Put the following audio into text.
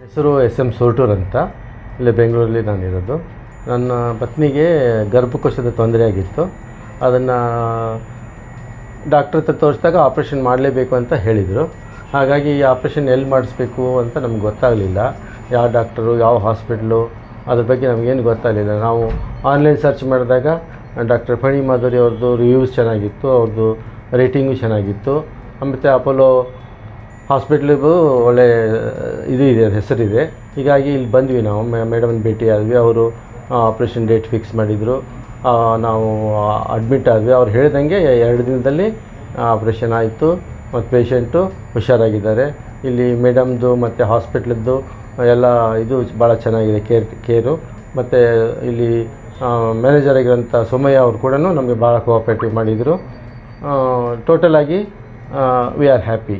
ಹೆಸರು S M ಸೋರ್ಟೂರ್ ಅಂತ. ಇಲ್ಲಿ ಬೆಂಗಳೂರಲ್ಲಿ ನಾನಿರೋದು. ನನ್ನ ಪತ್ನಿಗೆ ಗರ್ಭಕೋಶದ ತೊಂದರೆ ಆಗಿತ್ತು. ಅದನ್ನು ಡಾಕ್ಟ್ರ್ ಹತ್ರ ತೋರಿಸಿದಾಗ ಆಪ್ರೇಷನ್ ಮಾಡಲೇಬೇಕು ಅಂತ ಹೇಳಿದರು. ಹಾಗಾಗಿ ಈ ಆಪ್ರೇಷನ್ ಎಲ್ಲಿ ಮಾಡಿಸ್ಬೇಕು ಅಂತ ನಮ್ಗೆ ಗೊತ್ತಾಗಲಿಲ್ಲ. ಯಾವ ಡಾಕ್ಟರು, ಯಾವ ಹಾಸ್ಪಿಟ್ಲು, ಅದ್ರ ಬಗ್ಗೆ ನಮಗೇನು ಗೊತ್ತಾಗಲಿಲ್ಲ. ನಾವು ಆನ್ಲೈನ್ ಸರ್ಚ್ ಮಾಡಿದಾಗ ಡಾಕ್ಟರ್ ಫಣಿ ಮಾಧುರಿ ಅವ್ರದ್ದು ರಿವ್ಯೂಸ್ ಚೆನ್ನಾಗಿತ್ತು, ಅವ್ರದ್ದು ರೇಟಿಂಗು ಚೆನ್ನಾಗಿತ್ತು. ಮತ್ತು ಅಪೋಲೋ ಹಾಸ್ಪಿಟ್ಲಿಗೂ ಒಳ್ಳೆ ಇದು ಇದೆ, ಹೆಸರಿದೆ. ಹೀಗಾಗಿ ಇಲ್ಲಿ ಬಂದ್ವಿ. ನಾವು ಮೇಡಮನ್ನು ಭೇಟಿ ಆದ್ವಿ. ಅವರು ಆಪ್ರೇಷನ್ ಡೇಟ್ ಫಿಕ್ಸ್ ಮಾಡಿದರು. ನಾವು ಅಡ್ಮಿಟ್ ಆದ್ವಿ. ಅವ್ರು ಹೇಳ್ದಂಗೆ 2 ದಿನದಲ್ಲಿ ಆಪ್ರೇಷನ್ ಆಯಿತು ಮತ್ತು ಪೇಷಂಟು ಹುಷಾರಾಗಿದ್ದಾರೆ. ಇಲ್ಲಿ ಮೇಡಮ್ದು ಮತ್ತು ಹಾಸ್ಪಿಟ್ಲದ್ದು ಎಲ್ಲ ಇದು ಭಾಳ ಚೆನ್ನಾಗಿದೆ, ಕೇರು. ಮತ್ತು ಇಲ್ಲಿ ಮ್ಯಾನೇಜರ್ ಆಗಿರೋಂಥ ಸೋಮಯ್ಯ ಅವರು ಕೂಡ ನಮಗೆ ಭಾಳ ಕೋಆಪ್ರೇಟಿವ್ ಮಾಡಿದರು. ಟೋಟಲಾಗಿ ವಿ ಆರ್ ಹ್ಯಾಪಿ.